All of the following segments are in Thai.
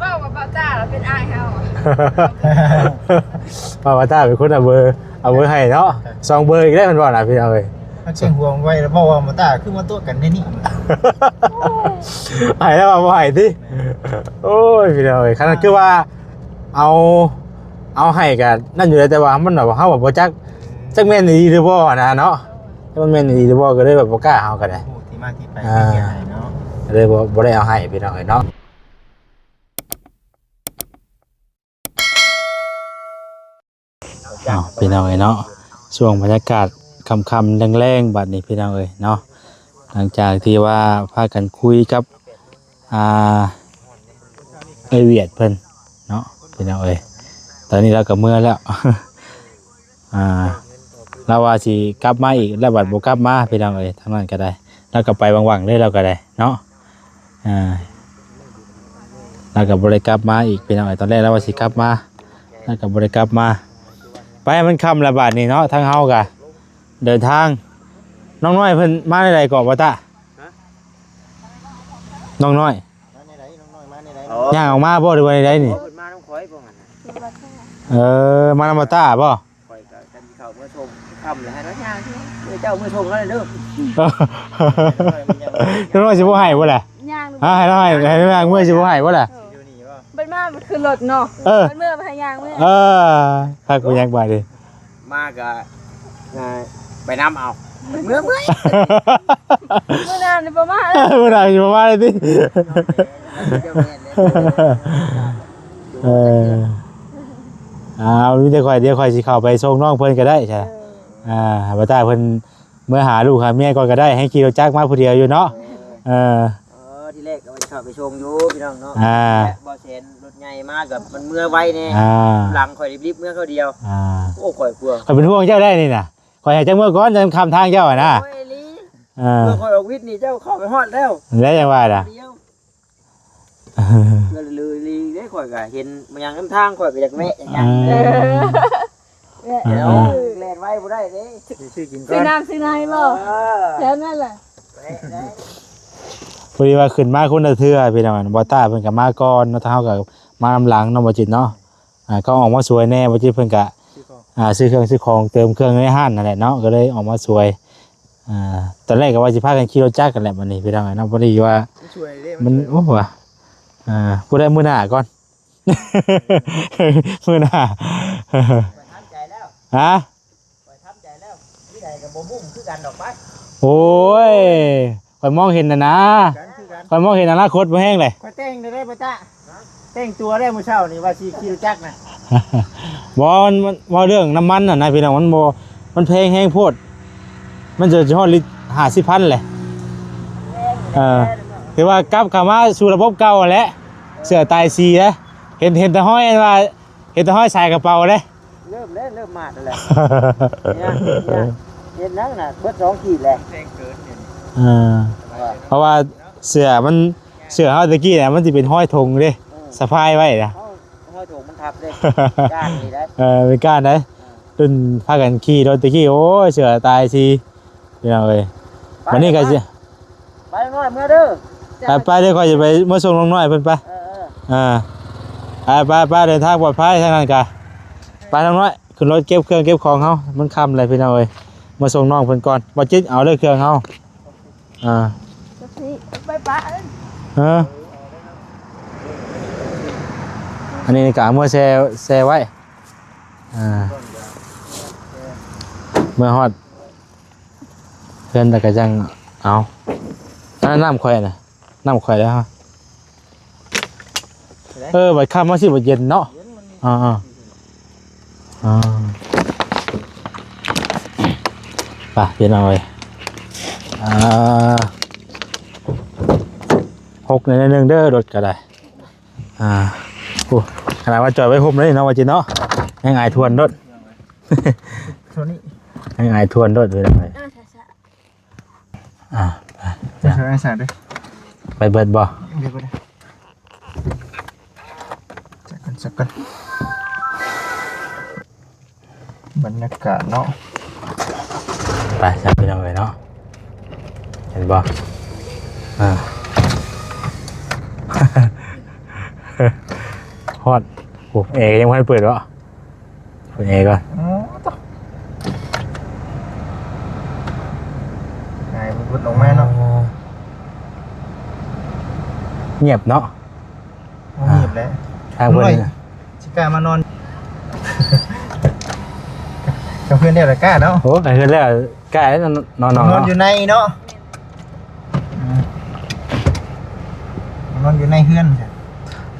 ว่าบ่าวตาเราเป็นอายเฮา บ่าวตาเป็นคนเอาเบอร์ให้เนาะ2เบอร์อีกแล้วมันบ่ล่ะพี่เอาเอ้ยเชียงห่วงไว้แล้วบอกว่ามาตาขึ้นมาตัวกันในนี่ ให้แล้วบ่ให้ติโอ้ยพี่เอาเอ้ยคันคือว่าเอาให้กันนั่นอยู่แต่ว่ามันแบบเฮาบ่จักแม่นดีหรือบ่นะเนาะถ้ามันแม่นดีหรือบ่ก็เลยแบบบ่กล้าเอากันได้ ที่มาที่ไปเป็นยังไงเนาะ เลยบ่ได้เอาให้พี่น้องเนาะพี่น้องเนาะช่วงบรรยากาศค่ำๆแรงๆบัดนี้พี่น้องเนาะหลังจากที่ว่าพากันคุยกับเวียดเพิ่นเนาะพี่น้องตอนนี้เราก็เมื่อแล้วเราว่าสิกลับมาอีกแล้วบัดบ่กลับมาพี่น้องทางนั้นก็ได้แล้วก็ไปว่างๆเลยเราก็ได้เนาะแล้วก็บ่ได้กลับมาอีกพี่น้องตอนแรกเราว่าสิกลับมาแล้วก็บ่ได้กลับมาไปมันค่ำละบาดนี้เนาะทางเฮาก็เดินทางน้องน้อยเพิ่นมาได้ใดก่อนบ่ตาน้องน้อยย่างออกมาบ่หรือว่าใดนี่มาน้องข่อยบ่งั้นมานำบ่ตาบ่ข่อยก็กันเข้าเมื่อชมค่ำแล้วให้น้อยย่างที่เจ้าเมื่อชมก็ได้เด้อน้องน้อยสิบ่ให้บ่ล่ะย่าง ให้น้อยให้ย่างเมื่อสิบ่ให้บ่ล่ะเป็นมามันคือรถเนาะเป็นเมื่อพยางเมื่อคักบ่ยังบาดดิมาก็ไปน้ำเอาเมื่อเมื่อนานประมาณมื้อหน้าสิบ่มาเลยติมีแต่ข่อยเดี๋ยวข่อยสิเข้าไปส่งน้องเพิ่นก็ได้ใช่บ่ตาเพิ่นเมื่อหาลูกหาเมียก่อนก็ได้ให้ขี่รถจักรมาผู้เดียวอยู่เนาะที่แรกก็เข้าไปชมอยู่พี่น้องเนาะบ่เห็นรถใหญ่มากับมันเมื่อไว้แน่หลังข่อยรีบๆเมื่อเขาเดียวโอ้ข่อยกลัวข่อยเป็นห่วงเจ้าได้นี่น่ะข่อยให้จักเมื่อก่อนจะคำทางเจ้านะเมื่อข่อยออกวิทย์นี่เจ้าเข้าไปฮอดแล้วแล้วยังว่าล่ะเลยได้ข่อยก็เห็นมันยังน้ำทางข่อยไปจากแม่อย่างเงี้ยเดี๋ยวแล่นไว้บ่ได้เด้ซื้อน้ำซื้อไหนบ่แค่นั้นแหละพอดีว่าขึ้นมาคนละเทื่อพี่น้องบ่ตาเพิ่นก็มาก่อนเนาะทางเฮาก็มาลำหลังเนาะบ่จิตเนาะก็ออกมาสวยแน่บ่จิตเพิ่นก็ซื้อเครื่องซื้อของเติมเครื่องในห้างนั่นแหละเนาะก็เลยออกมาสวยตอนแรกก็ว่าสิพากันขี่รถจักรกันแหละบัดนี้พี่น้องเนาะพอดีว่ามันโอ้ว่ะผู้ได้มื้อหน้าก่อนมื้อหน้าทำใจแล้วฮะทำใจแล้วที่ใดก็บ่มุ่งคือกันดอกไปโอ้ยข่อยมองเห็นน่ะนะข่อยมองเห็นอนาคตบ่แห้งเลยข่อยแต่งได้บ่จ๊ะแต่งตัวได้มื้อเช้านี่ว่าสิขี่รถจักรน่ะบ่เรื่องน้ำมันน่ะนะพี่น้องมันแพงแฮงโพดมันจะฮอดลิตร50,000แหละคือว่ากลับเข้ามาสู่ระบบเก่าแหละเสื้อตายสีนะเห็นแต่ห้อยว่าเห็นแต่ห้อยใส่กระเป๋าเด้เริ่มมาแล้วแหละเนี่ยเห็นนั่งน่ะเบิด2ขีดแหละแพงเกินเพราะว่าเสื้อเฮาตะกี้เนี่ยมันสิเป็นห้อยธงเด้สะพายไว้นะห้อยธงมันทับเด้ก้านนี่ได้เป็นก้านได้รุ่นพากันขี่รถตะกี้โอ้ยเสื้อตายสีพี่น้องเอ้ยวันนี้ก็สิไปน้อยเมื่อเด้อไปเดี๋ยวค่อยจะไปมาส่งน้องน้อยเพิ่นไปไปเดินทางปลอดภัยทางนั้นกะไปน้องน้อยขึ้นรถเก็บเครื่องเก็บของเฮามันค่ำเลยพี่น้องเอ้ยมาส่งน้องเพิ่นก่อนบ่จิตเอาเลยเครื่องเฮาไปปะอันนี้กะเมื่อแช่ไว้เมื่อฮอดเพิ่นตะกะจังเอาน้ำข่อยน่ะน้ำข่อยแล้วฮะบัดค่ำมาสิบ่เย็นเนาะไปเย็นเอาไว้6ในนึงเด้อรถก็ได้ขนาดว่าจอดไว้ห่มเลยเนาะว่าจิเนาะให้อายทวนรถให้อายทวนรถเลยไปไปเบิดบ่สักกันบรรยากาศเนาะไปจับไปเอาไว้เนาะเห็นบ่ ฮอดโอ้เอยังไม่เปิดวะเปิดเอก่อน อ๋อต่อไงมันพุดลงมาเนาะ เงียบเนาะ เงียบแล้ว ทางเพื่อน ชิกามานอนกับเพื่อนเดียวเลยกล้าเนาะ โอ้ไอ้เพื่อนแล้วใกล้แล้วนอน นอนอยู่ในเนาะนอนอยู่ในเฮือน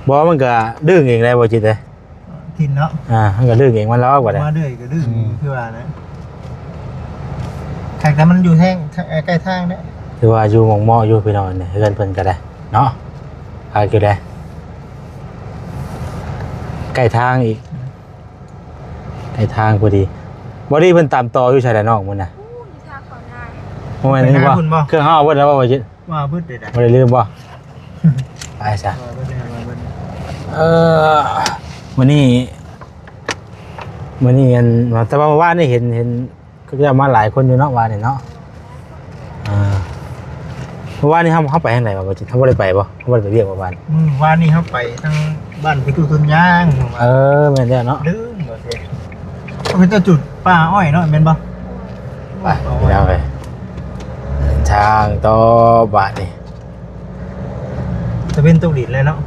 บอกมันก็ดื้อเองเลยบ่จิตเลย ทินเนาะ มันก็ดื้อเองมันล้อกว่าเลย มาเดือยก็ดื้อคือว่านะแขกแต่มันอยู่แท่งใกล้ทางเนี่ย ถือว่าอยู่หมองหม้ออยู่พี่น้องเนี่ยเพื่อนเพิ่นก็ได้เนาะพาอยู่ได้ใกล้ทางอีกใกล้ทางพอดีบ่ดีเพิ่นตามต่ออยู่ชายแดนนอกมื้อน่ะ อู้ยทางเขาง่าย โมเมนต์นี้บ่เครื่องเฮาเบิดแล้วบ่จิต ว่าเบิดได้ บ่ได้ลืมบ่ไปซะ ว่าเบิดได้ว่าเบิดได้ วันนี้แต่ว่าเมื่อวานนี่เห็นก็จะมาหลายคนอยู่เนาะวานนี่เนาะเมื่อวานนี่เขาไปทางไหนมาบ่จิตเขาบ่ได้ไปบ่เขาบ่ได้ไปเรียกเมื่อวาน วานนี้เขาไปทางบ้านไปตู้ต้นยาง แม่นแล้วเนาะ ดื้อหมดเลยเขาเป็นเจ้าจุดป่าอ้อยเนาะเป็นบ่ ไปแล้วไปทางต่อบาทนี่ จะเป็นตุกดิดเลยเนาะ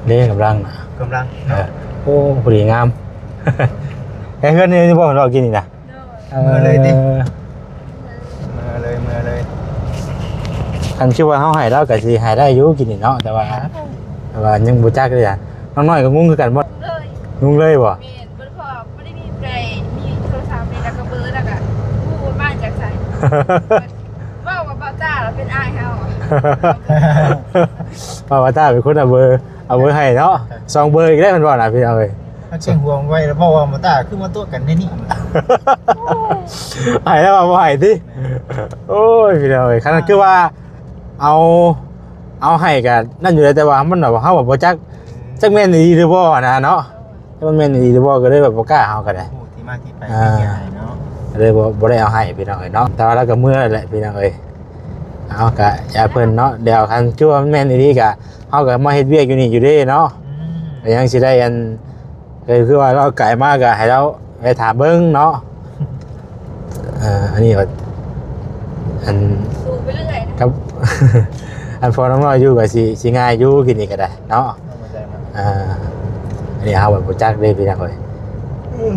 เล่กำลังน่ะ กำลัง โอ้พอดีงามไอ้เพื่อนนี่บ่เรากินนี่นะ เมื่อเลย คันชื่อว่าเฮาให้เราก็สิให้ได้อยู่กินนี่เนาะแต่ว่ายังบ่จักเลยอ่ะน้องน้อยก็งงคือกันบ่ เลย งงเลยบ่ เมนบนพอไม่ได้มีเบรย์มีโทรศัพท์ในแล้วก็เบอร์แล้วก็พูดบ้านจากใส่ว่าเบาจ้าเราเป็นอายเขา ว่าตาเป็นคนเอาเบอร์ให้เนาะ2เบอร์อีกได้มันบ่น่ะพี่เอาเอ้ย ถ้าเชียงห่วงไว้แล้วเพราะว่ามาตาขึ้นมาตัวกันในนี่ ให้แล้วบ่ให้ติโอ้ยพี่เอาเอ้ยคันคือว่าเอาให้กันนั่นอยู่แต่ว่ามันแบบเฮาบ่จักแม่นดีหรือบ่นะเนาะถ้ามันแม่นดีหรือบ่ก็เลยแบบบ่กล้าเอาก็ได้ ที่มาที่ไปเป็นยังไงเนาะ เลยบ่ได้เอาให้พี่น้องเอ้ยเนาะแต่ว่าแล้วก็เมื่อแหละพี่น้องเอ้ยเอาก็อย่าเพิ่นเนาะเดี๋ยวคันคือว่ามันแม่นดีก็เฮาก็มาเฮ็ดเวียกอยู่นี่อยู่เด้เนาะก็ยังสิได้อันคือว่าเราไกลมากก็ให้เราไปถามเบิ่งเนาะอันนี้ก็อัน สูบไปเรื่อยนะครับ อันพอน้องน้อยอยู่ก็สิง่ายอยู่กินนี่ก็ได้เนาะอันนี้เฮาแบบบ่จักเด้พี่น้องเอ้ย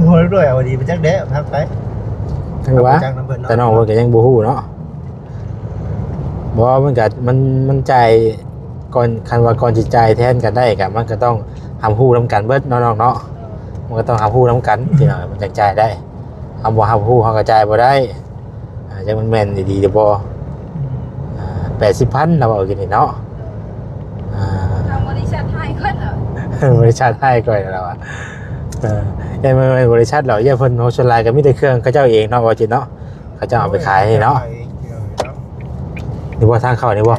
หัวด้วยเอาดีไปจักเด้พักไป ถือว่าแต่น้องเพิ่นก็ยังบ่ฮู้เนาะบ่มันก็มันจ่ายก่อนคันว่าก่อนสิจ่ายแทนกันได้ก็มันก็ต้องทำฮู้นํกันเบิดเนาะน้องเนาะมันก็ต้องทำฮู้นํกันพี่น้องมันจังจ่ายได้เอาบ่ทำฮู้เฮาก็จ่ายบ่ได้จังมันแม่นดีๆเด้อบ่80,000เราเอากินนี่เนาะทางบริษัทให้คนเหรอบ ริษัทให้ก่อนแล้วอ่ะยังไม่บริษัทเราเพิ่นโฮสต์ไลน์ก็มีแต่เครื่องเขาเจ้าเองเนาะว่าจิเนาะเขาเจ้าเอาไปขายให้เนาะนี่ว่าทางเข้านี่บ่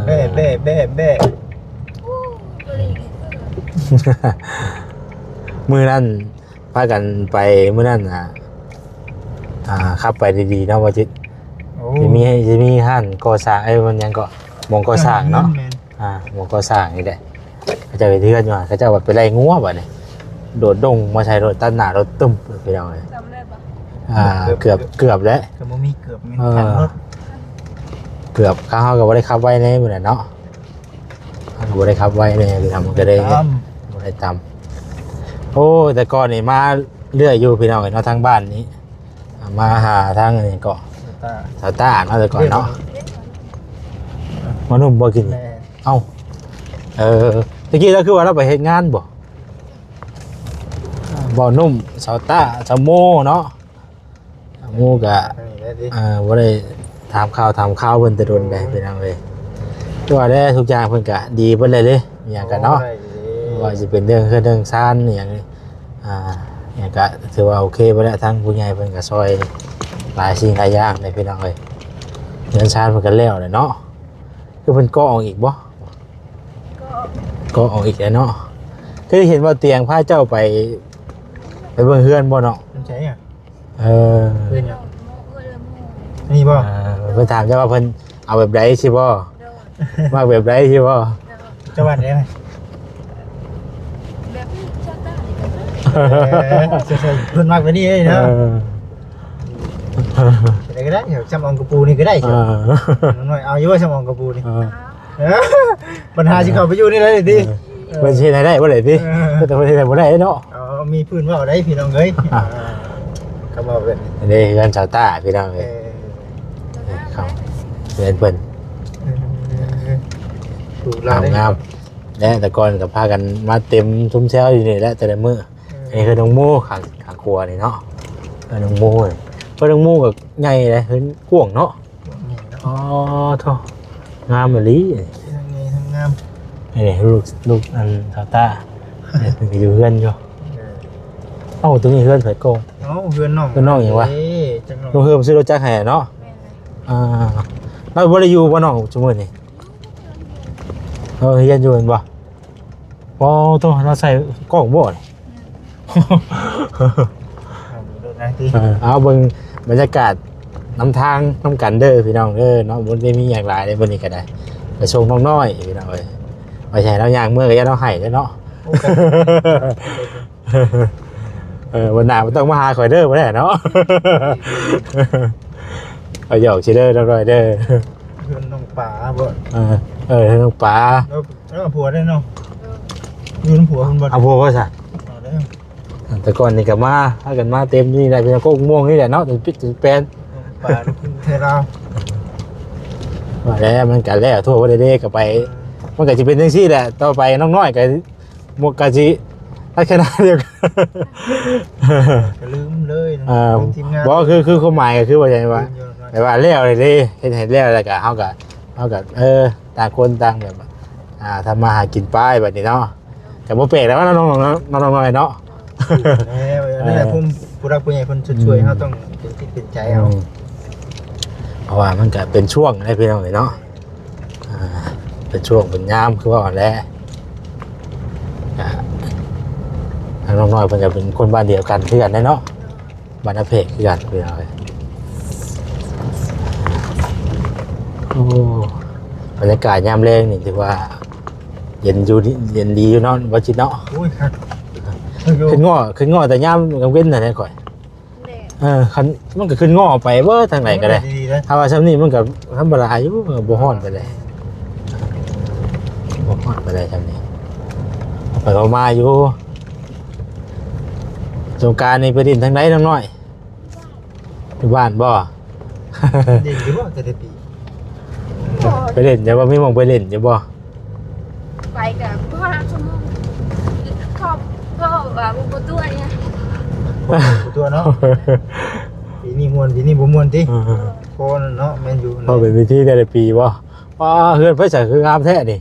เบ้ อู้บริษัท มื้อนั้นพากันไปมื้อนั้นขับไปดีๆเนาะว่าจิจะมีห้านก่อสร้างมันยังก็มองก่อสร้างเนาะมองก่อสร้างนี่แหละเขาเจ้าไปเทือนอยู่เขาเจ้าไปไล่งัวบัดนี้โดดดงมาใช้รถตัดหน้ารถตึ้มไปเอาเลย จำได้ปะ เกือบแล้ว ก็บ่มีเกือบมีคันรถ เกือบข้าวก็บ่ได้ขับไว้ในมื้อนั้นเนาะก็บ่ได้ขับไว้เลยคือทำมันก็ได้บ่ได้ตำโอ้แต่ก่อนนี่มาเรื่อยอยู่พี่น้องเนาะทางบ้านนี้มาหาทางนี่ก็สาวต้าเนาะแต่ก่อนเนาะมานุ่มบ่กินเอ้าตะกี้แล้วคือว่าเราไปเฮ็ดงานบ่นุ่มสาวต้าสาวโมเนาะโมก็บ่ได้ถามข่าวเพิ่นแต่โดนไปเป็นจังได๋ตัวได้ทุกอย่างเพิ่นก็ดีเบิดเลยอหย่างกันเนาะว่าสิเป็นเรื่องซ่านอหย่างอย่างก็ถือว่าโอเคบ่ได้ทั้งผู้ใหญ่เพิ่นก็ซอยหลายสิ่งหลายอย่างเลยพี่น้องเอ้ยเงินซ่านเพิ่นก็แล้วเลยเนาะคือเพิ่นก่อออกอีกบ่ก่อออกอีกแล้วเนาะเคยเห็นว่าเตียงพาเจ้าไปเบิ่งเฮือนบ่เนาะ ใช่อ่ะ นี่บ่ เพิ่นถามเจ้าว่าเพิ่นเอาแบบใดสิบ่มากแบบใดสิบ่ จังหวัดไหนไหม แบบนี้ชาต้านี่ก็ได้ ใช่เพิ่นมากไปนี่เลยเนาะอะไรก็ได้เดี๋ยวจำองกระปูนี่ก็ได้เชียวหน่อยเอาอยู่ว่าจำองกระปูนี่ปัญหาที่เขาไปอยู่นี่เลยดิ เป็นเช่นได้บ่ได้ติแต่เป็นเช่นบ่ได้เนาะ มีพื้นว่าได้พี่น้องเอ้ยก็บอกเป็น อันนี้เงินชาวต้าพี่น้องเอ้ยเขาเงินเพิ่น ถูกแล้ว งามและแต่ก่อนก็พากันมาเต็มทุ่มแซวอยู่นี่แหละแต่ละมื้ออันนี้คือน้องโม่ข้างครัวนี่เนาะน้องโม่เพราะน้องโม่ก็ใหญ่เลยเพิ่นกว้างเนาะอ๋อโธ่งามอีหลี ทั้งงาม นี่ลูกอันชาวต้าเนี่ยเพิ่นก็อยู่เฮือนอยู่เอ้าตรงนี้เฮือนไผโกง เอ้าเพื่อนน้อง เพื่อนน้องอย่างวะ จัง น้องเฮือมซื้อรถจักรให้เนาะ แม่นเลย เราบ่ได้อยู่บ่น้องซุมื้อนี้เฮียนอยู่แม่นบ่บ่ต้องเราใส่กล้องบ่นี่ เอาเบิ่งบรรยากาศนำทางนำกันเด้อพี่น้องเด้อเนาะบ่ได้มีอย่างหลายในมื้อนี้ก็ได้ไปส่งน้องน้อยพี่น้องเอ้ยไปใช้เราย่างเมื่อก็อย่าเราให้เด้อเนาะวันหน้าบ่ต้องมาหาข่อยเด้อบ่ได้เนาะเอาหยอกสิเด้อน้อยเด้อ เพื่อนน้องป๋าบ่ น้องป๋า แล้วผัวได้เนาะอยู่น้ำผัวคุณบ่ เอาพวกว่าซะ ได้ แต่ก่อนนี่ก็มาถ้ากันมาเต็มนี่ได้เป็นโก้ม่วงนี่แหละเนาะถึงปิดถึงแปลน ป๋าลูกเทรา ว่าแล้วมันกันแล้วทั่วประเทศก็ไปมันก็จะเป็นจังซี่แหละต่อไปน้องน้อยก็หมวกกะจิลักษณะเดียวกัน ก็ลืมเลยทีมงาน บ่คือความหมายก็คือว่าอย่างว่าแต่ว่าแล้วเลยเด้เฮ็ดให้แล้วแล้วก็เฮาก็ต่างคนต่างแบบทำมาหากินไปแบบนี้เนาะก็บ่แปลกแล้วว่าน้องน้อยเนาะ นี่แหละผมผู้รักผู้ใหญ่คนช่วยเขาต้องเป็นที่เป็นใจเอา เพราะว่ามันก็เป็นช่วงได้พี่น้องเนาะเป็นช่วงเป็นยามคือว่าอ่อนแล้วทางน้องน้อยเพิ่นก็เป็นคนบ้านเดียวกันคือกันได้เนาะบ้านนาเพกคือกันพี่น้องโอ้บรรยากาศยามแรงนี่ถือว่าเย็นอยู่เย็นดีอยู่เนาะบ่จิตเนาะ โอ้ยครับ ขึ้นง้อแต่ยามกลางเว้นน่ะได้ก่อย แน่ คันมันก็ขึ้นง้อไปเบ่ทางไหนก็ได้ถ้าว่าซ้ำนี้มันก็ธรรมดาอยู่บ่ฮ้อนไปเลยบ่ฮ้อนไปเลยซ้ำนี้ไปเอามาอยู่สงกรานต์นี่ไปดินทางไหนน้องน้อยอยู่บ้านบ่ เด็กหรือว่าจะได้ปี ไปเล่นอย่าว่ามีหม่องไปเล่นอย่าบ่ ไปกับพ่อชั่วโมงชอบพ่อว่าบุตัวเนี่ย ตัวเนาะปีนี้มวนปีนี้บ่มวนติพอเนาะแม่นอยู่ พอเป็นวิธีแต่ละปีบ่ว้าเฮือนไฟใส่คืองามแท้นี่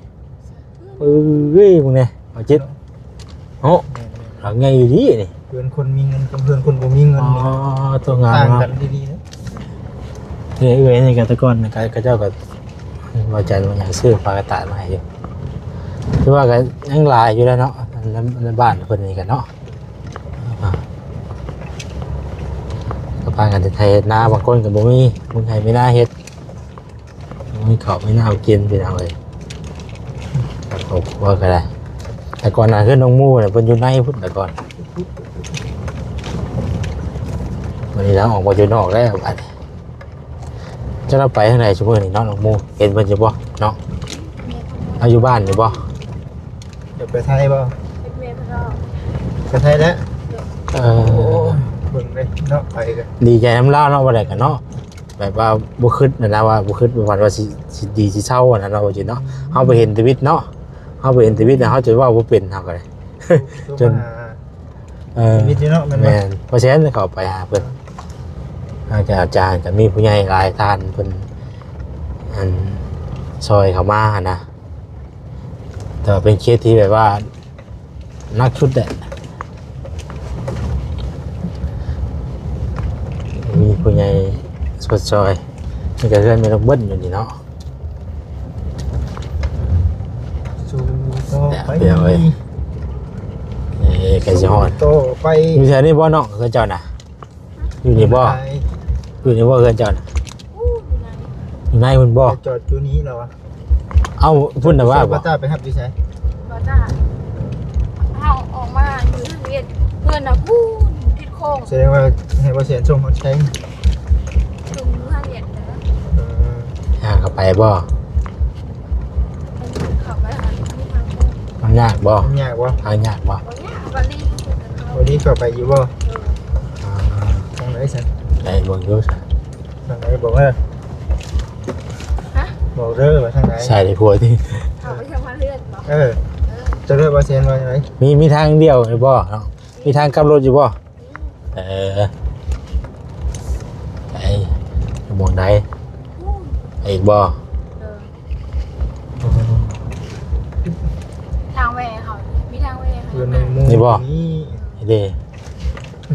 มึงเนี่ยเอาจิตโอ้หลังไงดีนี่ เพื่อนคนมีเงินกับเพื่อนคนบ่มีเงิน ตัวงาม ต่าง ค กั รับ นดีๆนะ นี่นี่กันตะกอนก็เจ้าก็ว่าจันว่าอยากซื้อปลากระต่ายมาให้อยู่คือว่าก็ยังหลายอยู่แล้วเนาะในบ้านเพิ่นนี่กันเนาะก็พากันไทยนาบางคนก็บ่มีมึงให้ไม่น่าเฮ็ดมีข้าวไม่น่าเอากินไปเอาเลยโอ้ว่าก็ได้แต่ก่อนน่ะคือน้องมู่เนี่ยเพิ่นอยู่ในพุ่นแต่ก่อนวันนี้แล้วออกมาอยู่นอกแล้วบัดนี้จะเราไปทางไหนชั่วโมงนี้เนาะน้องมู่เห็นเพิ่นอยู่บ่เนาะเอาอยู่บ้านอยู่บ่ เดี๋ยวไปไทยบ่ เป็นเมย์พ่อ ไปไทยแล้ว เอ โอ้ อ เบิ่งเลยเนาะไปกัน ดีใจน้ำเล่าเนาะว่าได้กันเนาะแบบว่าบ่คิดนั่นนะว่าบ่คิดว่าสิดีสิเศร้าอันนั้นเนาะว่าจิเนาะเฮาไปเห็นชีวิตเนาะเฮาไปเห็นชีวิตแล้วเฮาจะว่าบ่เป็นเฮาก็ได้ จน ชีวิตเนาะมัน แม่นเพราะฉะนั้นเขาไปหาเพิ่นอาจารย์ก็มีผู้ใหญ่หลายท่านเพิ่นอันซอยเขามาหั่นนะแต่ว่าเป็นเคสที่แบบว่านักชุดแหละมีผู้ใหญ่สดซอยมันก็เพื่อนไม่ต้องเบิ้ลอยู่นี่เนาะ สู้ต่อไป เดี๋ยวเว้ย ไก่สิฮอด ต่อไป อยู่แถวนี้บ่เนาะเพื่อนเจ้าน่ะอยู่นี่บ่อยู่นี่บ่เพื่อนเจ้าน่ะ อู้อยู่ไหนอยู่ในมันบ่ จอดอยู่นี้แล้วอ่ะ เอ้าพุ่นน่ะว่าบ่ บ่ตาไปครับพี่ชาย บ่จ้าเฮาออกมาอยู่ทางเวียดเพื่อนน่ะพูนทิศโค้ง แสดงว่าให้บ่เสียนส่งเขาใช้ ถึงทางเวียดนะ เข้าไปบ่ เข้าไปหาที่ทางโค้ง มันยากบ่ ยากบ่ ทางยากบ่ บ่ยากบ่ลีเขา วันนี้เข้าไปอยู่บ่ทางไหนซั่น ได้เบิ่งอยู่ ทางไหนบอกว่าบอกเด้อว่าทางไหน ใช่ได้ผัวที่ เข้าไปทางมาเลื่อนบ่ จะเลือกบ่เสียนว่าจังได๋ มีทางเดียวหรือบ่เนาะมีทางกลับรถอยู่บ่ไปมองใดอีกบ่ ทางแหวเขามีทางแหว เพื่อนในหมู่ นี่เด้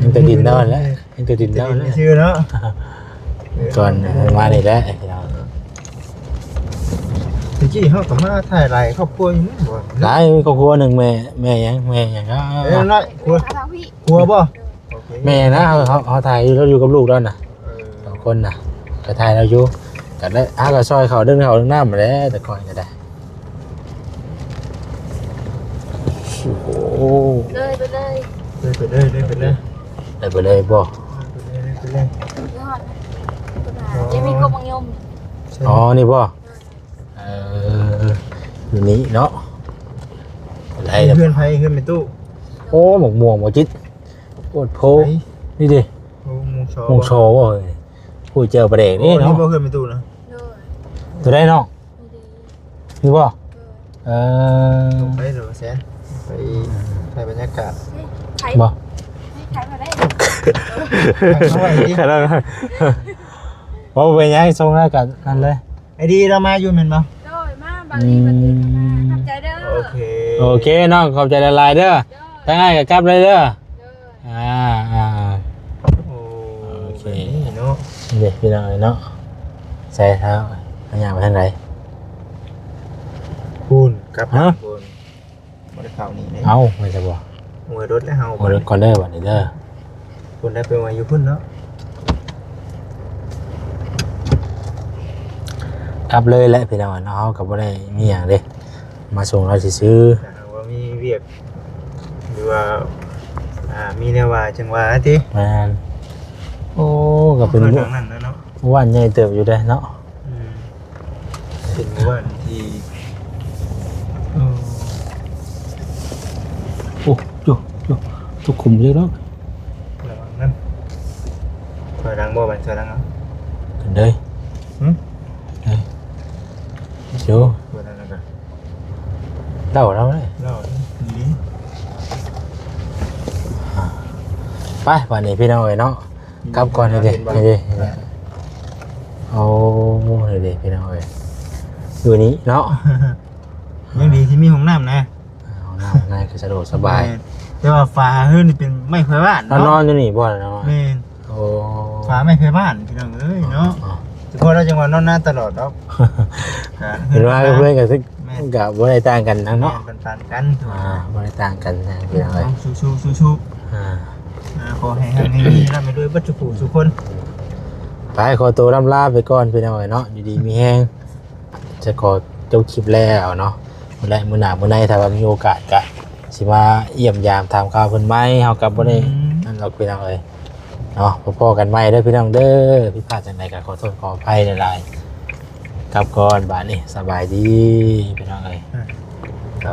ยังแต่ดินเท่านั้นแหละยังแต่ดินเท่านั้นแหละ ชื่อเนาะ ก่อนมานี่แหละ ตะกี้เฮาก็มาถ่ายหลายครอบครัวอยู่นี่บ่ หลายครอบครัวหนึงแม่ยังก็ น้อยครัว ทางพี่ ครัวบ่ แม่นะเขาถ่ายเราอยู่กับลูกแล้วน่ะ2คนน่ะก็ถ่ายเราอยู่ก็ได้ก็ซอยเขาเดินเขาเดินน้ำมาแล้วแต่ก่อนก็ได้โอ้ เลยไปเลย ไปเลยไปเลย ได้ไปเลยบ่ ไปเลย ยอดยังมีกบมังยม อ๋อนี่บ่อยู่นี้เนาะอะไร เพื่อนไผเพื่อนเป็นตู้ โอ้หมกม่วงหมกจิตโอดโพนี่ดิ โอ้มุงชอ หมกโชว์บ่เอ้ยผู้เจอประเด็กนี่ นี่ เนาะ บ่เพื่อนเป็นตู้นะ เลย ตัวได้เนาะนี่บ่เออ ไปเด้อแสนไปถ่ายบรรยากาศ ใคร บ่ ใครมาได้ เอาไว้ดิ ขนาดนั้นบ่เป็นยังส่งให้กันนั่นเลย ไอ้ดีเรามาอยู่แม่นบ่ โดยมาบางทีมันตื่นมาทำใจเด้อ โอเค โอเคน้องขอบใจหลายๆเด้อทั้งง่ายกับกลับเลยเด้อ เด้อ อ่า โอเคเนาะ นี่เด็กพี่น้องเนาะใส่เท้าอันอย่างไปทางไหน คุณกับ ฮะ คุณบ่ได้เข้านี่เด้ เอ้าไม่จะบอก มวยรถแล้วเฮา โอ้ยก่อนเด้อวันนี้เด้อ คุณได้ไปมาอยู่พุ่นเนาะ กลับเลยแหละพี่น้องเนาะกับว่าได้มีอย่างเด้มาส่งเราซื้อ ถ้าหากว่ามีเวียกหรือว่ามีแนวว่าจังว่าติ แมนโอ้ก็เป็น เรื่องนั้นนะเนาะ ว่านใหญ่เติบอยู่ได้เนาะ เป็นหมู่บ้านที่เออ โอ้จุทุกขุมเยอะแล้ว ระวังนั่นถอยหลังบ่บันถอยหลังเอา กันเลย หึ เดี๋ยว ถอยหลังแล้วกัน เล่าเราเลย เล่าดี ไปวันนี้พี่น้องเนาะกลับก่อนเลยดิโอ้เลยพี่น้องอยู่นี้เนาะ ยังดีที่มีห้องน้ำนะ เอาหน้าง่ายคือสะดวกสบาย แต่ว่าฟ้าเฮ้ยนี่เป็นไม้ไฟบ้าน นอน เนาะ อยู่นี่บ่เนาะ แม่น โอ้ ฟ้าไม้ไฟบ้านพี่น้องเอ้ยเนาะเฉพาะเราจังหวัดนอนหน้าตลอดดอก เห็นว่าเพื่อนกับซึ่งกับบ่ได้ต่างกันนะเนาะ เป็นปานกัน บ่ได้ต่างกันนะพี่น้องเอ้ย สู้ อ่า ขอให้ให้มีร่ำไปด้วยบัจจุทุกคน ไปขอตัวร่ำลาไปก่อนพี่น้องเอ้ยเนาะอยู่ดีมีแห้งจะขอจบคลิปแล้วเนาะมื้อใดมื้อหน้ามื้อใดถ้าว่ามีโอกาสก็สิมาเยี่ยมยามถามข่าวเพิ่นใหม่เฮาก็บ่ได้นั่นหรอกพี่น้องเอ้ยเนาะพอๆกันใหม่เด้อพี่น้องเด้อผิดพลาดจังไดก็ขอโทษขออภัยหลายๆกลับก่อนบาดนี้สบายดีพี่น้องเอ้ยก็